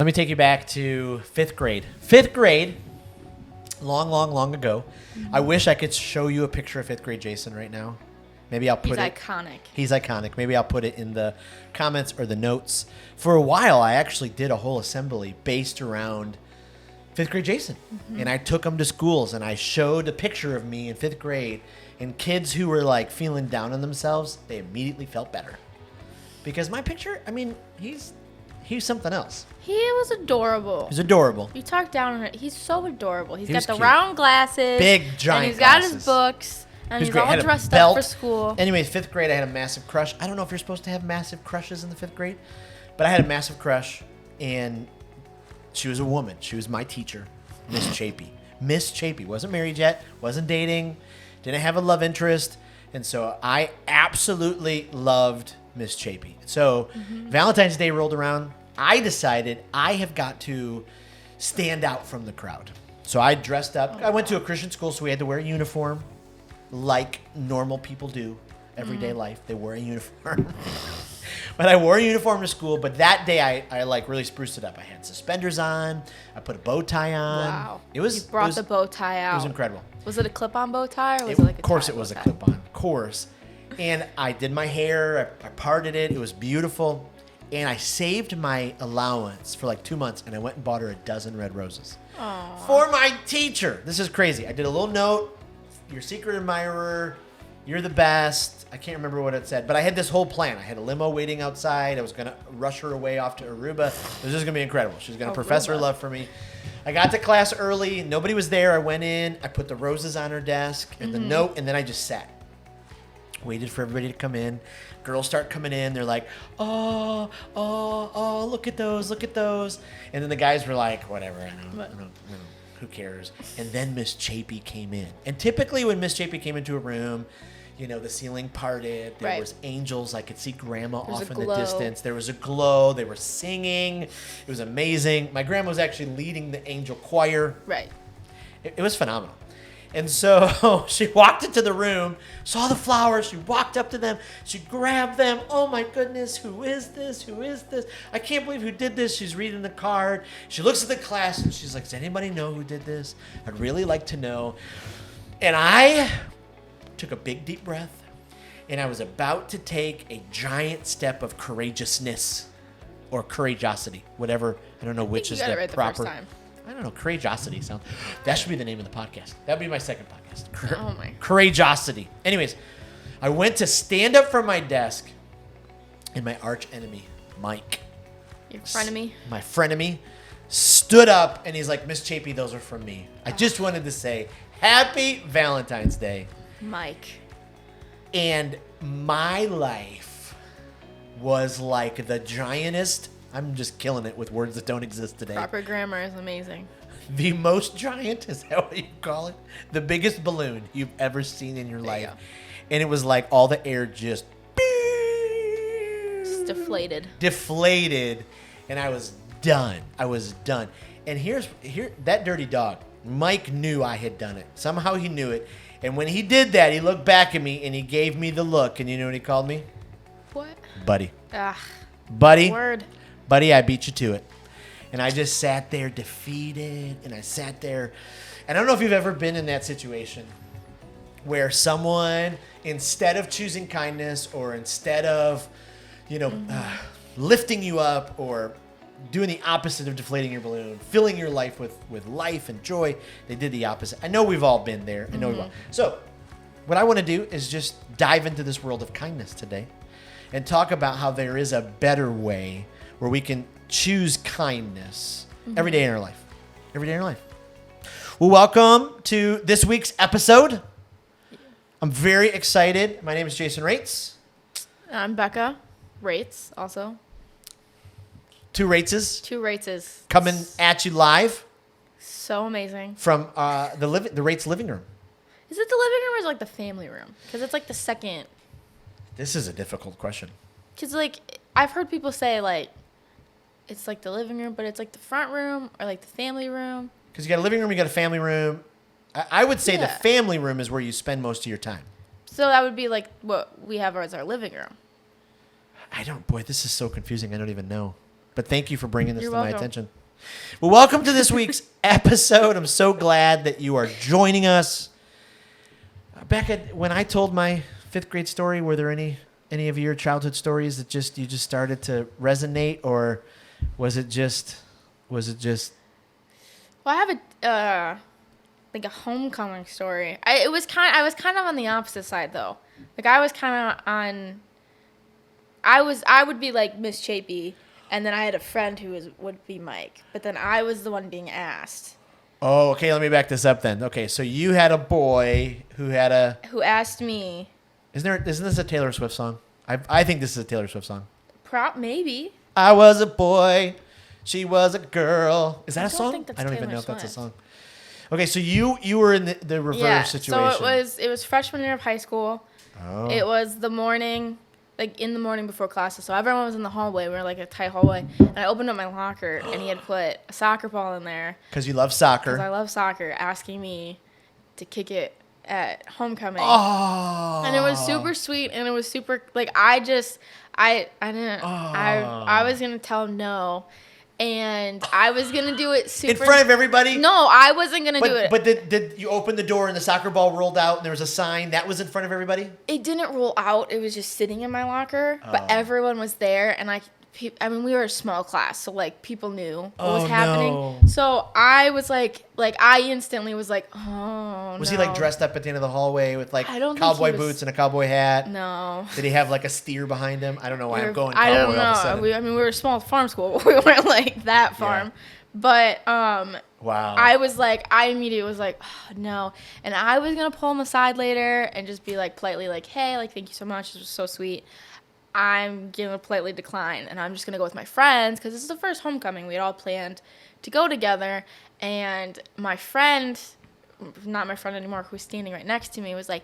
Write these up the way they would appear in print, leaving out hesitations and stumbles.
Let me take you back to fifth grade. Fifth grade, long ago. Mm-hmm. I wish I could show you a picture of fifth grade Jason right now. Maybe I'll put it. He's iconic. He's iconic. Maybe I'll put it in the comments or the notes. For a while, I actually did a whole assembly based around fifth grade Jason. Mm-hmm. And I took him to schools and I showed a picture of me in fifth grade. And kids who were like feeling down on themselves, they immediately felt better. Because my picture, I mean, he's something else. He was adorable. He's adorable. You talk down on it. He's so adorable. He's got the cute. Round glasses. Big, giant and he's got glasses. his books. And he's great. all dressed up for school. Anyways, fifth grade, I had a massive crush. I don't know if you're supposed to have massive crushes in the fifth grade, but I had a massive crush, and she was a woman. She was my teacher, Miss Chapey. Miss Chapey. Wasn't married yet, wasn't dating, didn't have a love interest, and so I absolutely loved Miss Chapey. So Valentine's Day rolled around. I decided I have got to stand out from the crowd. So I dressed up. I went to a Christian school, so we had to wear a uniform like normal people do. Everyday life, they wear a uniform. But I wore a uniform to school, but that day I like really spruced it up. I had suspenders on. I put a bow tie on. Wow. You brought the bow tie out. It was incredible. Was it a clip-on bow tie or was it like a Of course tie it was a bow tie? clip-on. Of course. And I did my hair. I parted it. It was beautiful. And I saved my allowance for like 2 months, and I went and bought her a dozen red roses. Aww. For my teacher. This is crazy. I did a little note. Your secret admirer. You're the best. I can't remember what it said, but I had this whole plan. I had a limo waiting outside. I was going to rush her away off to Aruba. It was just going to be incredible. She was going to profess her love for me. I got to class early. Nobody was there. I went in. I put the roses on her desk and the note, and then I just sat. Waited for everybody to come in. Girls start coming in. They're like, oh, look at those. And then the guys were like, whatever, I don't, who cares? And then Miss Chapey came in. And typically when Miss Chapey came into a room, you know, the ceiling parted. There was angels. I could see Grandma off in the distance. There was a glow. They were singing. It was amazing. My grandma was actually leading the angel choir. Right. It was phenomenal. And so she walked into the room, saw the flowers. She walked up to them. She grabbed them. Oh, my goodness. Who is this? Who is this? I can't believe who did this. She's reading the card. She looks at the class, and she's like, does anybody know who did this? I'd really like to know. And I took a big, deep breath, and I was about to take a giant step of courageousness or courageosity, whatever. I don't know which is the right proper. The first time. I don't know. Courageosity sounds. That should be the name of the podcast. That'd be my second podcast. Oh my. Courageosity. Anyways, I went to stand up from my desk, and my arch enemy, Mike, Your frenemy. my frenemy, stood up, and he's like, Miss Chapey, those are from me. I just wanted to say Happy Valentine's Day. Mike. And my life was like the giantest. I'm just killing it with words that don't exist today. Proper grammar is amazing. The most giant, is that what you call it? The biggest balloon you've ever seen in your life. And it was like all the air just deflated. Deflated. And I was done. And here, that dirty dog, Mike knew I had done it. Somehow he knew it. And when he did that, he looked back at me and he gave me the look. And you know what he called me? What? Buddy. Buddy, I beat you to it. And I just sat there defeated, and I sat there. And I don't know if you've ever been in that situation where someone, instead of choosing kindness or instead of, lifting you up or doing the opposite of deflating your balloon, filling your life with life and joy, they did the opposite. I know we've all been there. I know we've all. So what I want to do is just dive into this world of kindness today and talk about how there is a better way where we can choose kindness every day in our life. Every day in our life. Well, welcome to this week's episode. I'm very excited. My name is Jason Rates. I'm Becca Rates, also. Two Rateses. Two Rateses. Coming at you live. So amazing. From the Rates living room. Is it the living room or is it like the family room? Because it's like the second. This is a difficult question. Because like I've heard people say like it's like the living room, but it's like the front room or like the family room. Because you got a living room, you got a family room. I would say the family room is where you spend most of your time. So that would be like what we have as our living room. Boy, this is so confusing. I don't even know. But thank you for bringing this You're to my welcome. attention. Well, welcome to this week's episode. I'm so glad that you are joining us. Back when I told my 5th grade story, were there any of your childhood stories that you just started to resonate, or was it just? Well, I have a like a homecoming story. I was kind of on the opposite side though. Like I was kind of on. I would be like Miss Chapey, and then I had a friend who would be Mike, but then I was the one being asked. Oh, okay. Let me back this up then. Okay, so you had a boy who asked me. Isn't this a Taylor Swift song? I think this is a Taylor Swift song. Maybe. I was a boy, she was a girl. Is that a don't song? think that's I don't even Taylor know if that's a Swift. song. Okay, so you were in the reverse situation. So it was freshman year of high school. Oh. It was the morning, like in the morning before classes. So everyone was in the hallway. We were like a tight hallway. And I opened up my locker, and he had put a soccer ball in there. Because you love soccer. Because I love soccer, asking me to kick it at homecoming. Oh. And it was super sweet, and it was super, like, I didn't, I was going to tell him no. And I was going to do it super. In front of everybody? No, I wasn't going to do it. But did you open the door and the soccer ball rolled out and there was a sign that was in front of everybody? It didn't roll out. It was just sitting in my locker. But everyone was there. And we were a small class. So, like, people knew what was happening. No. So I was like I instantly was like, oh, Was no. he, like, dressed up at the end of the hallway with, like, I don't think cowboy he was- boots and a cowboy hat? No. Did he have, like, a steer behind him? I don't know why I'm going cowboy I don't all of a know. sudden. We were a small farm school. We weren't like that farm. But Wow. I immediately was like, oh, no. And I was going to pull him aside later and just be like politely like, hey, like, thank you so much. This was so sweet. I'm going to politely decline. And I'm just going to go with my friends because this is the first homecoming. We had all planned to go together. And my friend, not my friend anymore, who was standing right next to me, was like,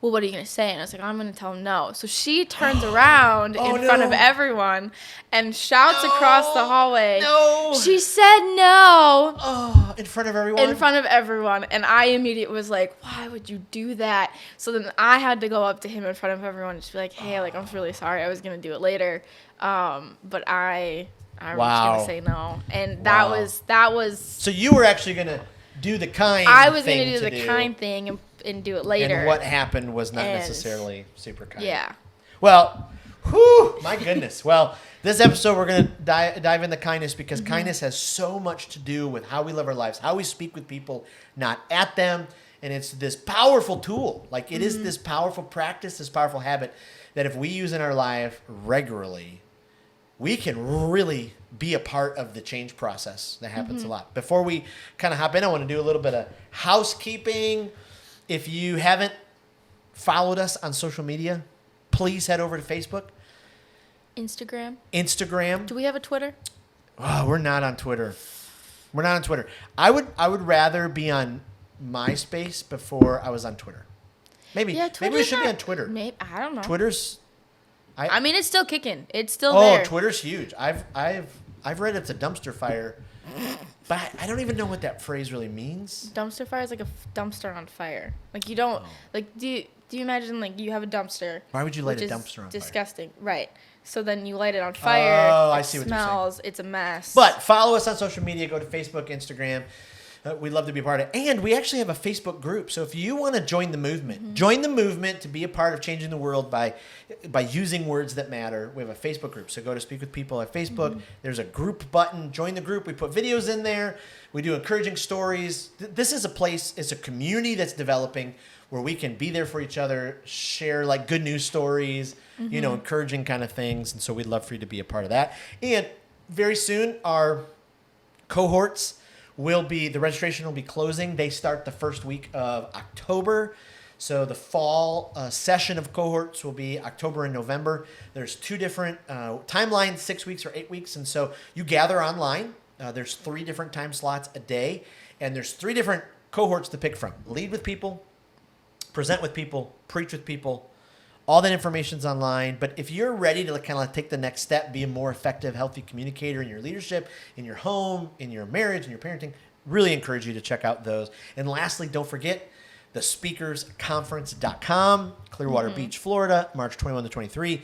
well, what are you going to say? And I was like, I'm going to tell him no. So she turns around in front of everyone and shouts across the hallway. No. She said no. Oh, in front of everyone? In front of everyone. And I immediately was like, why would you do that? So then I had to go up to him in front of everyone and just be like, hey, like, I'm really sorry. I was going to do it later. But I was going to say no. And that was. So you were actually going to do the kind I was going to do the kind thing and do it later. And what happened was not necessarily super kind. Yeah. Well, whew, my goodness. Well, this episode we're going to dive into kindness because kindness has so much to do with how we live our lives, how we speak with people, not at them. And it's this powerful tool. Like it is this powerful practice, this powerful habit that if we use in our life regularly, we can really be a part of the change process that happens a lot. Before we kind of hop in, I want to do a little bit of housekeeping. If you haven't followed us on social media, please head over to Facebook. Instagram. Do we have a Twitter? Oh, we're not on Twitter. I would rather be on MySpace before I was on Twitter. Maybe we should be on Twitter. Maybe, I don't know. Twitter's. I mean, it's still kicking. It's still there. Oh, Twitter's huge. I've read it's a dumpster fire, but I don't even know what that phrase really means. Dumpster fire is like a dumpster on fire. Like you don't like. Do you imagine like you have a dumpster? Why would you light a which is dumpster on fire? Disgusting, right? So then you light it on fire. Oh, I see what you're saying. Smells. It's a mess. But follow us on social media. Go to Facebook, Instagram. We'd love to be a part of it. And we actually have a Facebook group. So if you want to join the movement, to be a part of changing the world by using words that matter, we have a Facebook group. So go to Speak With People at Facebook. There's a group button. Join the group. We put videos in there. We do encouraging stories. This is a place, it's a community that's developing where we can be there for each other, share like good news stories, encouraging kind of things. And so we'd love for you to be a part of that. And very soon, our cohorts the registration will be closing. They start the first week of October. So the fall session of cohorts will be October and November. There's 2 different timelines, 6 weeks or 8 weeks. And so you gather online. There's 3 different time slots a day. And there's 3 different cohorts to pick from. Lead with people, present with people, preach with people. All that information's online. But if you're ready to kind of take the next step, be a more effective, healthy communicator in your leadership, in your home, in your marriage, in your parenting, really encourage you to check out those. And lastly, don't forget the speakersconference.com, Clearwater Beach, Florida, March 21 to 23.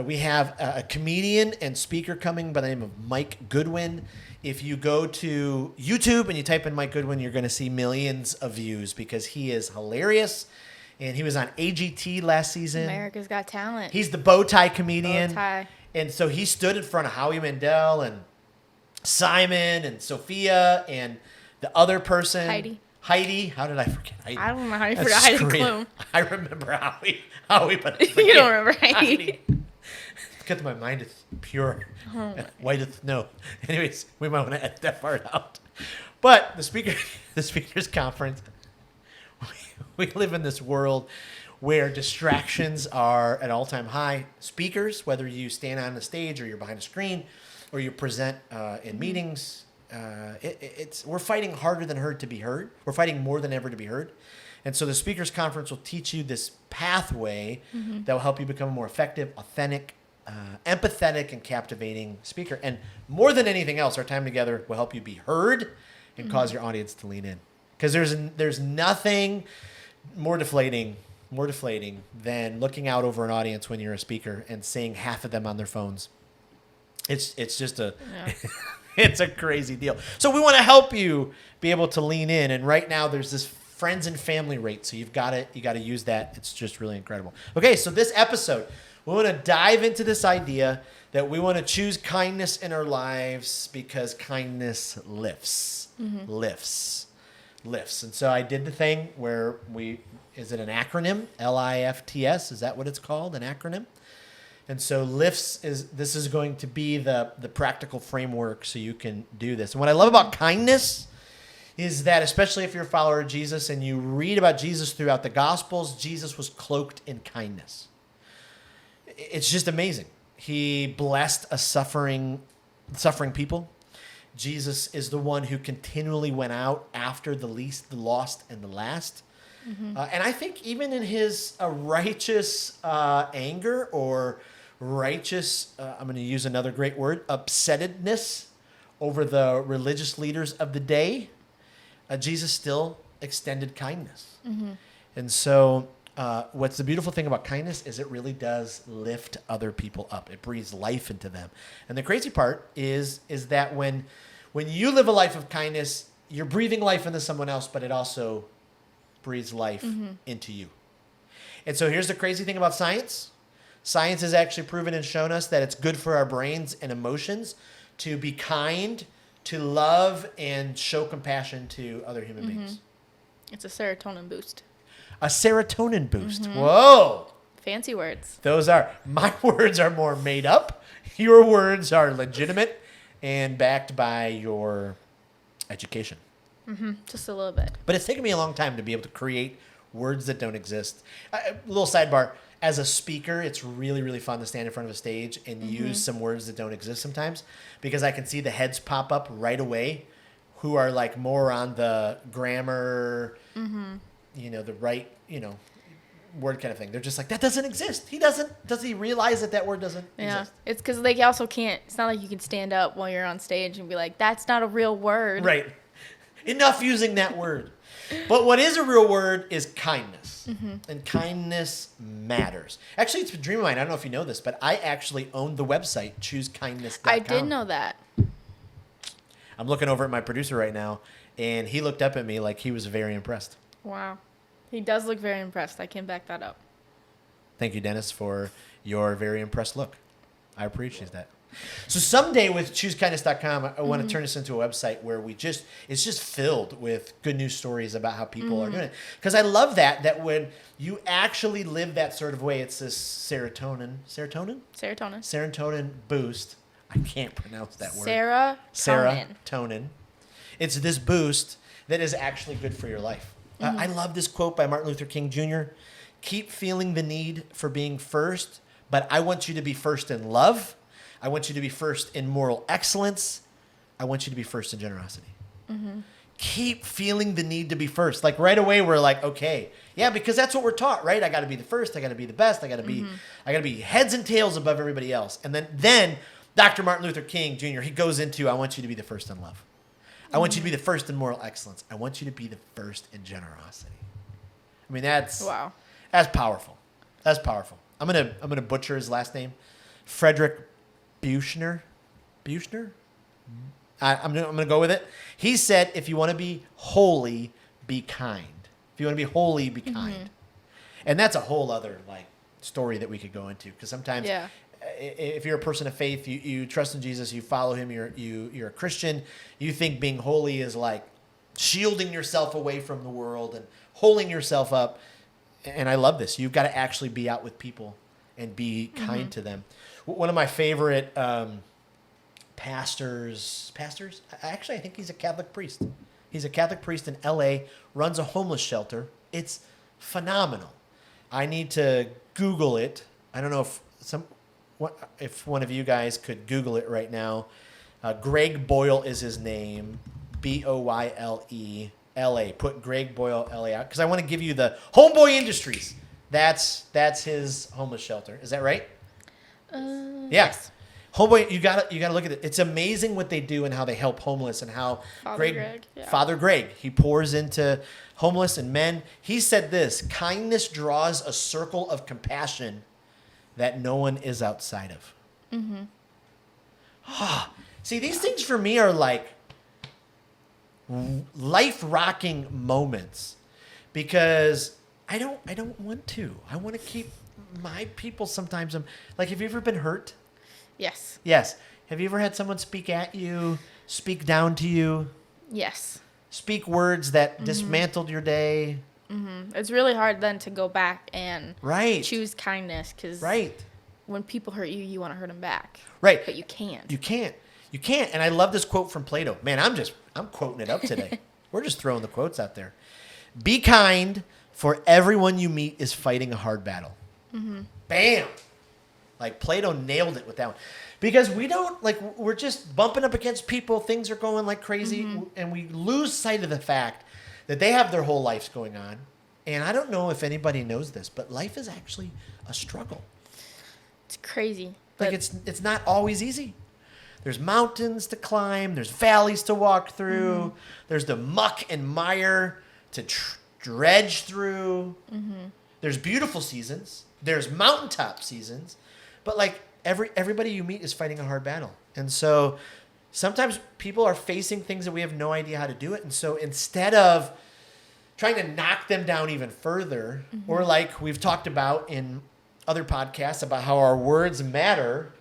We have a comedian and speaker coming by the name of Mike Goodwin. If you go to YouTube and you type in Mike Goodwin, you're going to see millions of views because he is hilarious. And he was on AGT last season. America's Got Talent. He's the bow tie comedian. Bow tie. And so he stood in front of Howie Mandel and Simon and Sophia and the other person. Heidi. How did I forget Heidi? I don't know how you forgot Heidi Klum. I remember Howie, but I You don't remember Heidi. Because my mind is pure, white as snow. Anyways, we might want to edit that part out. But the speakers conference, we live in this world where distractions are at all-time high. Speakers, whether you stand on the stage or you're behind a screen or you present in meetings, we're fighting harder than heard to be heard. We're fighting more than ever to be heard. And so the speakers conference will teach you this pathway that will help you become a more effective, authentic, empathetic, and captivating speaker. And more than anything else, our time together will help you be heard and cause your audience to lean in. Because there's nothing more deflating than looking out over an audience when you're a speaker and seeing half of them on their phones. It's just it's a crazy deal. So we want to help you be able to lean in. And right now there's this friends and family rate. So you got to use that. It's just really incredible. Okay, so this episode, we want to dive into this idea that we want to choose kindness in our lives because kindness lifts. Lifts. And so I did the thing where is it an acronym? LIFTS? Is that what it's called? An acronym? And so this is going to be the practical framework so you can do this. And what I love about kindness is that, especially if you're a follower of Jesus and you read about Jesus throughout the Gospels, Jesus was cloaked in kindness. It's just amazing. He blessed a suffering people. Jesus is the one who continually went out after the least, the lost, and the last. And I think even in his righteous anger or righteous, I'm going to use another great word, upsettedness over the religious leaders of the day, Jesus still extended kindness. And so what's the beautiful thing about kindness is it really does lift other people up. It breathes life into them. And the crazy part is that when you live a life of kindness, you're breathing life into someone else, but it also breathes life into you. And so here's the crazy thing about science. Science has actually proven and shown us that it's good for our brains and emotions to be kind, to love, and show compassion to other human beings. It's a serotonin boost. A serotonin boost. Whoa. Fancy words. My words are more made up. Your words are legitimate and backed by your education. Just a little bit. But it's taken me a long time to be able to create words that don't exist. A little sidebar. As a speaker, it's really, really fun to stand in front of a stage and use some words that don't exist sometimes because I can see the heads pop up right away who are like more on the grammar, the right, word kind of thing. They're just like, that doesn't exist. Does he realize that word doesn't exist? It's because they also can't, it's not like you can stand up while you're on stage and be like, that's not a real word. Right. Enough using that word. But what is a real word is kindness. And kindness matters. Actually, it's a dream of mine. I don't know if you know this, but I actually own the website, choosekindness.com. I did know that. I'm looking over at my producer right now, and he looked up at me like he was very impressed. Wow. He does look very impressed. I can back that up. Thank you, Dennis, for your very impressed look. I appreciate that. So someday with choosekindness.com, I want to turn this into a website where it's just filled with good news stories about how people are doing it. Because I love that when you actually live that sort of way, it's this serotonin boost. I can't pronounce that word. Serotonin. It's this boost that is actually good for your life. I love this quote by Martin Luther King Jr. Keep feeling the need for being first, but I want you to be first in love. I want you to be first in moral excellence. I want you to be first in generosity. Keep feeling the need to be first. Like right away, we're like, okay, yeah, because that's what we're taught, right? I got to be the first. I got to be the best. I got to be heads and tails above everybody else. And then Dr. Martin Luther King Jr. he goes into, I want you to be the first in love. I want you to be the first in moral excellence. I want you to be the first in generosity. I mean, that's powerful. That's powerful. I'm gonna butcher his last name, Frederick Buechner. Buechner? I'm going to go with it. He said, if you want to be holy, be kind. If you want to be holy, be kind. And that's a whole other like story that we could go into, because sometimes if you're a person of faith, you trust in Jesus, you follow him, you're a Christian, you think being holy is like shielding yourself away from the world and holding yourself up. And I love this. You've got to actually be out with people and be kind to them. One of my favorite pastors, actually, I think he's a Catholic priest. He's a Catholic priest in LA, runs a homeless shelter. It's phenomenal. I need to Google it. I don't know if one of you guys could Google it right now. Greg Boyle is his name. Boyle LA. Put Greg Boyle LA out, because I want to give you the Homeboy Industries. That's his homeless shelter. Is that right? Yes. Homeboy, you gotta look at it. It's amazing what they do and how they help homeless, and how Father Greg, he pours into homeless and men. He said this: kindness draws a circle of compassion that no one is outside of. See, these things for me are like life-rocking moments, because I don't want to. I want to keep my people. Sometimes I'm like, have you ever been hurt? Yes. Yes. Have you ever had someone speak at you, speak down to you? Yes. Speak words that dismantled your day? It's really hard then to go back and Right. choose kindness, because Right. when people hurt you, you want to hurt them back. Right. But you can't. You can't. You can't. And I love this quote from Plato. Man, I'm quoting it up today. We're just throwing the quotes out there. Be kind, for everyone you meet is fighting a hard battle. Bam. Like Plato nailed it with that one. Because we don't, like, we're just bumping up against people. Things are going like crazy. And we lose sight of the fact that they have their whole lives going on. And I don't know if anybody knows this, but life is actually a struggle. It's crazy. Like, it's not always easy. There's mountains to climb. There's valleys to walk through. There's the muck and mire to dredge through. There's beautiful seasons. There's mountaintop seasons. But like everybody you meet is fighting a hard battle. And so sometimes people are facing things that we have no idea how to do it. And so instead of trying to knock them down even further, or like we've talked about in other podcasts about how our words matter,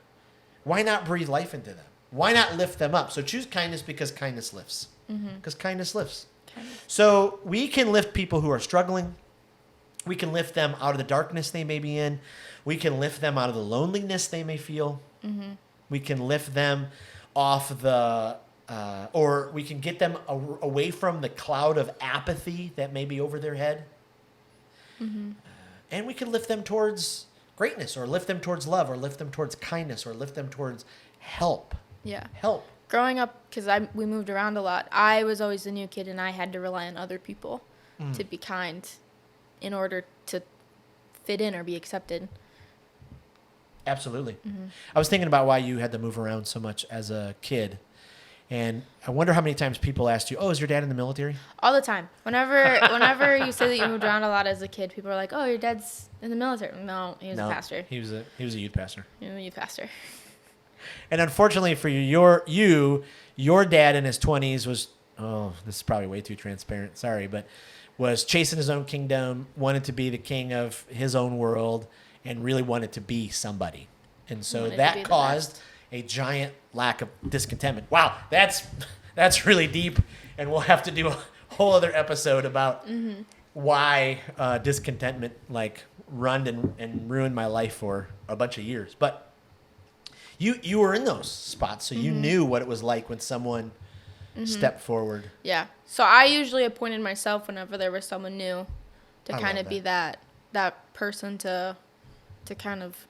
why not breathe life into them? Why not lift them up? So choose kindness, because kindness lifts. Because kindness lifts. So we can lift people who are struggling. We can lift them out of the darkness they may be in. We can lift them out of the loneliness they may feel. We can lift them off or we can get them away from the cloud of apathy that may be over their head. And we can lift them towards greatness, or lift them towards love, or lift them towards kindness, or lift them towards help. Help. Growing up, because we moved around a lot, I was always the new kid, and I had to rely on other people to be kind in order to fit in or be accepted. Absolutely. I was thinking about why you had to move around so much as a kid. And I wonder how many times people asked you, "Oh, is your dad in the military?" All the time. Whenever you say that you moved around a lot as a kid, people are like, "Oh, your dad's in the military." No, he was a pastor. He was a youth pastor. He was a youth pastor. And unfortunately for your dad in his 20s was, this is probably way too transparent, sorry, but was chasing his own kingdom, wanted to be the king of his own world, and really wanted to be somebody. And so that caused a giant lack of discontentment. Wow, that's really deep, and we'll have to do a whole other episode about why discontentment like run and ruined my life for a bunch of years. But you were in those spots, so you knew what it was like when someone stepped forward. Yeah. So I usually appointed myself whenever there was someone new to kind of be that person to kind of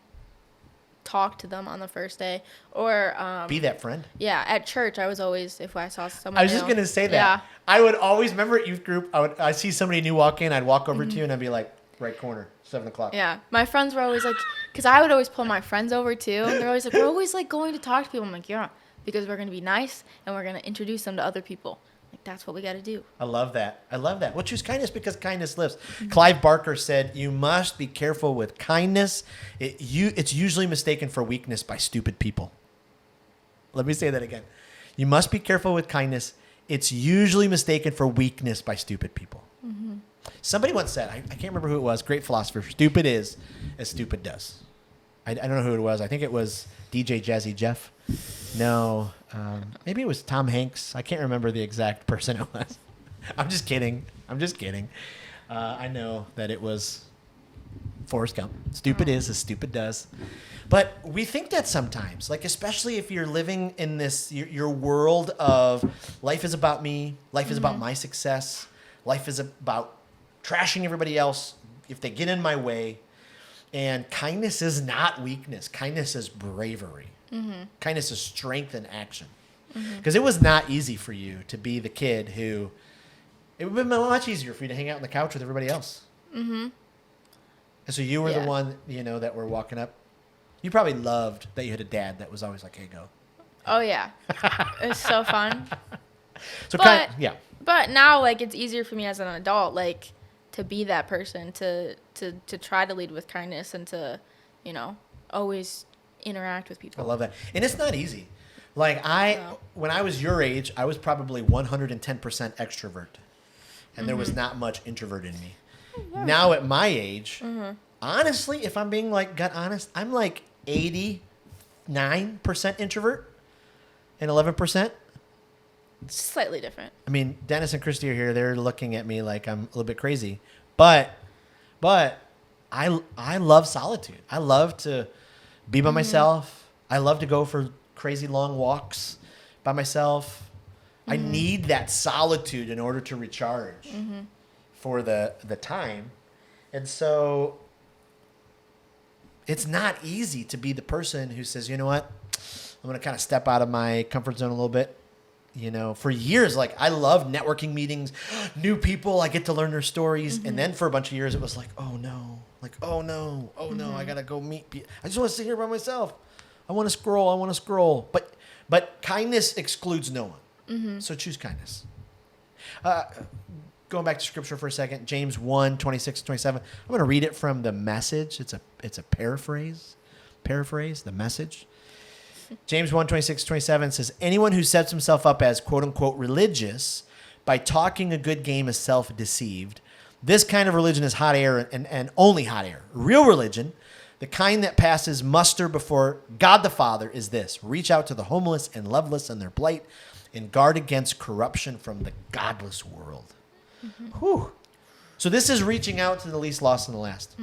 talk to them on the first day, or be that friend. Yeah, at church I was always, if I saw someone I was just gonna say that. Yeah. I would always remember at youth group, I see somebody new walk in, I'd walk over to you and I'd be like, right corner, 7:00. Yeah, my friends were always like, because I would always pull my friends over too, and they're always like, we're always like going to talk to people. I'm like, yeah, because we're gonna be nice and we're gonna introduce them to other people. Like, that's what we got to do. I love that. Well, choose kindness because kindness lives. Clive Barker said, "You must be careful with kindness. It's usually mistaken for weakness by stupid people." Let me say that again. You must be careful with kindness. It's usually mistaken for weakness by stupid people. Somebody once said, I can't remember who it was, great philosopher, stupid is as stupid does. I don't know who it was. I think it was DJ Jazzy Jeff. No, maybe it was Tom Hanks. I can't remember the exact person it was. I'm just kidding. I know that it was Forrest Gump. Stupid is as stupid does. But we think that sometimes, like especially if you're living in this, your world of life is about me, life is about my success, life is about trashing everybody else if they get in my way. And kindness is not weakness. Kindness is bravery. Kindness is strength in action. Because it was not easy for you to be the kid who, it would have been much easier for you to hang out on the couch with everybody else. And so you were the one, that were walking up. You probably loved that you had a dad that was always like, hey, go. Oh, yeah. It was so fun. So But now, like, it's easier for me as an adult, like, to be that person, to try to lead with kindness and to, always interact with people. I love that. And it's not easy. Like, when I was your age, I was probably 110% extrovert. And there was not much introvert in me. Now at my age, honestly, if I'm being, like, gut honest, I'm, like, 89% introvert and 11%. It's slightly different. I mean, Dennis and Christy are here. They're looking at me like I'm a little bit crazy. But I love solitude. I love to be by myself. I love to go for crazy long walks by myself. I need that solitude in order to recharge for the time. And so it's not easy to be the person who says, you know what, I'm going to kind of step out of my comfort zone a little bit. For years, like I love networking meetings, new people, I get to learn their stories. And then for a bunch of years, it was like, oh no, I got to go meet people. I just want to sit here by myself. I want to scroll. But kindness excludes no one. So choose kindness. Going back to scripture for a second, James 1, 26, 27. I'm going to read it from the Message. It's a paraphrase, the Message. James 1, 26, 27 says, anyone who sets himself up as quote unquote religious by talking a good game is self-deceived. This kind of religion is hot air and only hot air. Real religion, the kind that passes muster before God the Father, is this: reach out to the homeless and loveless in their plight and guard against corruption from the godless world. Whew. So this is reaching out to the least lost and the last.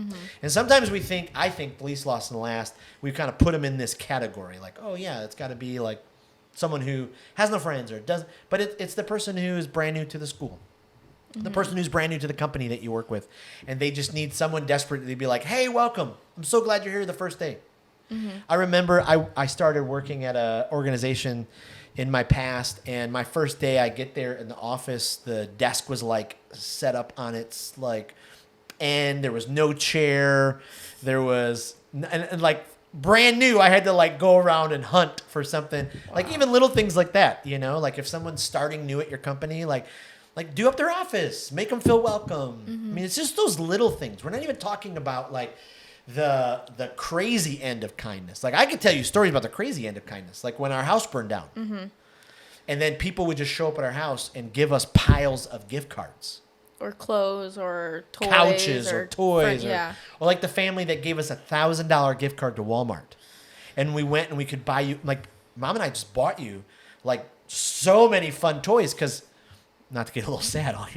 And sometimes I think the least lost and the last, we kind of put them in this category. Like, oh yeah, it's got to be like someone who has no friends or doesn't. But it's the person who is brand new to the school. The person who's brand new to the company that you work with. And they just need someone desperate to be like, hey, welcome. I'm so glad you're here the first day. I remember I started working at an organization in my past, and my first day I get there in the office, the desk was like set up on its like end. There was no chair. There was, and like brand new, I had to like go around and hunt for something. Wow. Like even little things like that, like if someone's starting new at your company, like do up their office, make them feel welcome. I mean, it's just those little things. We're not even talking about like the crazy end of kindness. Like I could tell you stories about the crazy end of kindness, like when our house burned down, and then people would just show up at our house and give us piles of gift cards, or clothes, or toys, couches, or toys, or like the family that gave us $1,000 gift card to Walmart, and we went and we could buy you, like Mom and I just bought you like so many fun toys because. Not to get a little sad, all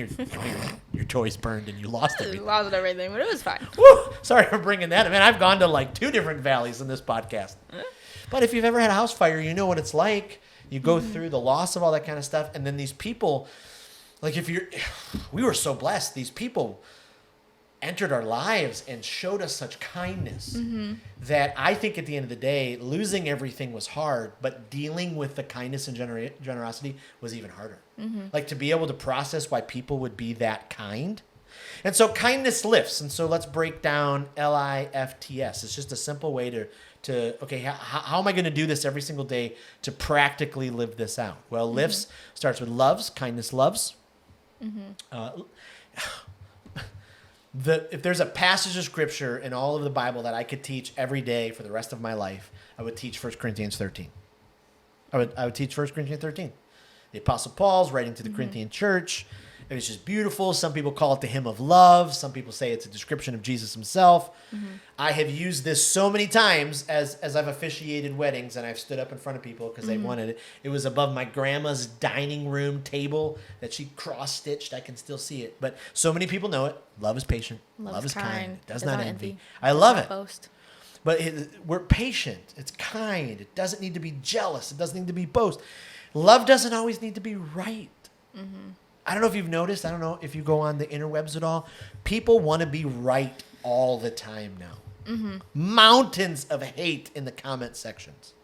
your toys burned and you lost everything. Lost everything, but it was fine. Woo! Sorry for bringing that. I mean, I've gone to like 2 different valleys in this podcast. But if you've ever had a house fire, you know what it's like. You go through the loss of all that kind of stuff. And then these people, like we were so blessed. These people entered our lives and showed us such kindness that I think at the end of the day, losing everything was hard, but dealing with the kindness and generosity was even harder. Like to be able to process why people would be that kind. And so kindness lifts. And so let's break down LIFTS. It's just a simple way to okay, how am I going to do this every single day to practically live this out? Well, lifts starts with loves. Kindness loves. If there's a passage of scripture in all of the Bible that I could teach every day for the rest of my life, I would teach 1 Corinthians 13. I would teach 1 Corinthians 13. The Apostle Paul's writing to the Corinthian church. It's just beautiful. Some people call it the hymn of love. Some people say it's a description of Jesus himself. I have used this so many times as I've officiated weddings and I've stood up in front of people because they wanted it. It was above my grandma's dining room table that she cross-stitched. I can still see it. But so many people know it. Love is patient. Love is kind. It does not envy. I love it. Boast. But we're patient. It's kind. It doesn't need to be jealous. It doesn't need to be boast. Love doesn't always need to be right. I don't know if you've noticed. I don't know if you go on the interwebs at all. People want to be right all the time now. Mountains of hate in the comment sections.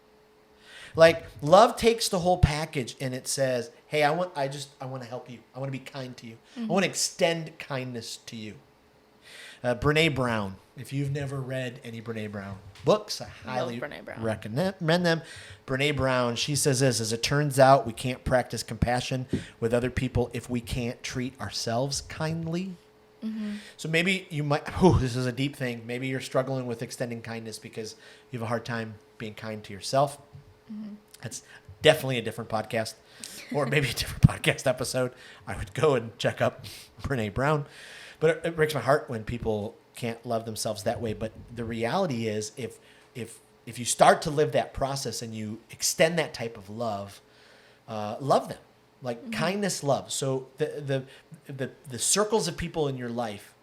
Like, love takes the whole package and it says, hey, I want to help you. I want to be kind to you. I want to extend kindness to you. Brene Brown. If you've never read any Brene Brown books, I highly recommend them. Brene Brown, she says this, as it turns out, we can't practice compassion with other people if we can't treat ourselves kindly. So maybe you might, this is a deep thing. Maybe you're struggling with extending kindness because you have a hard time being kind to yourself. That's definitely a different podcast or maybe a different podcast episode. I would go and check up Brene Brown. But it breaks my heart when people can't love themselves that way. But the reality is if you start to live that process and you extend that type of love, love them. Like kindness, love. So the circles of people in your life,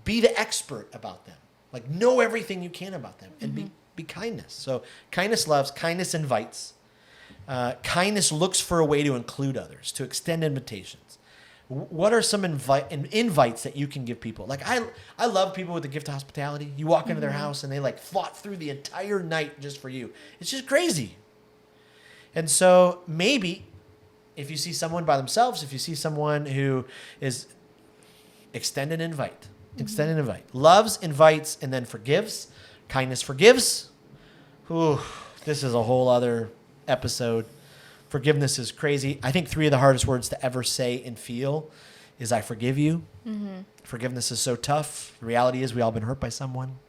be the expert about them. Like know everything you can about them and be kindness. So kindness loves, kindness invites. Kindness looks for a way to include others, to extend invitations. What are some invites that you can give people? Like I love people with the gift of hospitality. You walk into their house and they like fought through the entire night just for you. It's just crazy. And so maybe if you see someone by themselves, if you see someone who is extend an invite. Loves, invites, and then forgives. Kindness forgives. Ooh, this is a whole other episode. Forgiveness is crazy. I think 3 of the hardest words to ever say and feel is I forgive you. Forgiveness is so tough. The reality is we all been hurt by someone.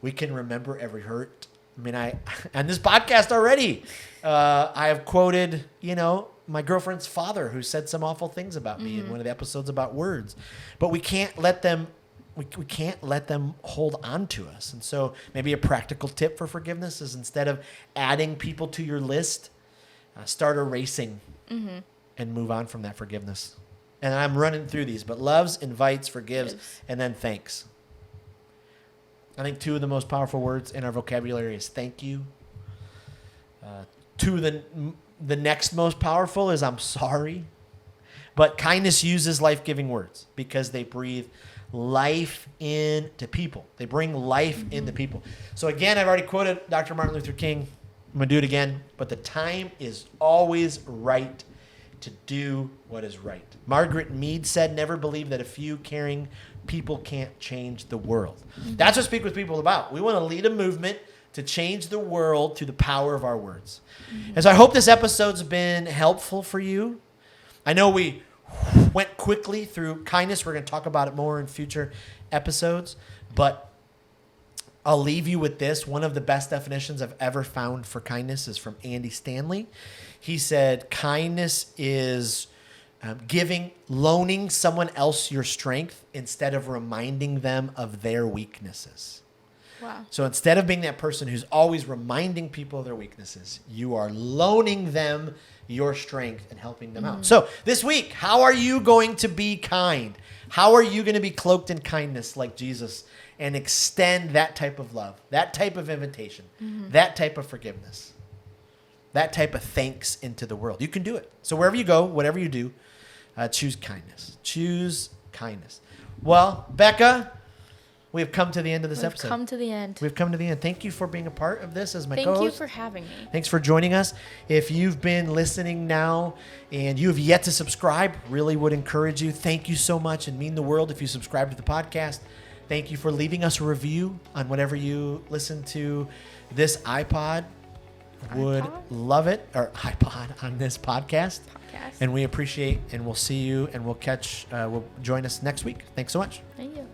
We can remember every hurt. I mean, on this podcast already, I have quoted, my girlfriend's father who said some awful things about me in one of the episodes about words. But we can't let them we can't let them hold on to us. And so maybe a practical tip for forgiveness is instead of adding people to your list, start erasing and move on from that forgiveness. And I'm running through these, but loves, invites, forgives, and then thanks. I think 2 of the most powerful words in our vocabulary is thank you. 2 of the next most powerful is I'm sorry. But kindness uses life-giving words because they breathe life into people. They bring life into people. So again, I've already quoted Dr. Martin Luther King. I'm going to do it again. But the time is always right to do what is right. Margaret Mead said, never believe that a few caring people can't change the world. That's what Speak With People is about. We want to lead a movement to change the world through the power of our words. And so I hope this episode's been helpful for you. I know we went quickly through kindness. We're going to talk about it more in future episodes. But I'll leave you with this. One of the best definitions I've ever found for kindness is from Andy Stanley. He said, kindness is loaning someone else your strength instead of reminding them of their weaknesses. Wow. So instead of being that person who's always reminding people of their weaknesses, you are loaning them your strength and helping them out. So this week, how are you going to be kind? How are you going to be cloaked in kindness like Jesus and extend that type of love, that type of invitation, that type of forgiveness, that type of thanks into the world? You can do it. So wherever you go, whatever you do, choose kindness. Choose kindness. Well, Becca, we have come to the end of this We've episode. come to the end. We've come to the end. Thank you for being a part of this as my Thank co-host. you for having me. Thanks for joining us. If you've been listening now and you have yet to subscribe, really would encourage you. Thank you so much and mean the world if you subscribe to the podcast. Thank you for leaving us a review on whatever you listen to this iPod. Would love it, or iPod on this podcast. And we appreciate, and we'll see you, and we'll join us next week. Thanks so much. Thank you.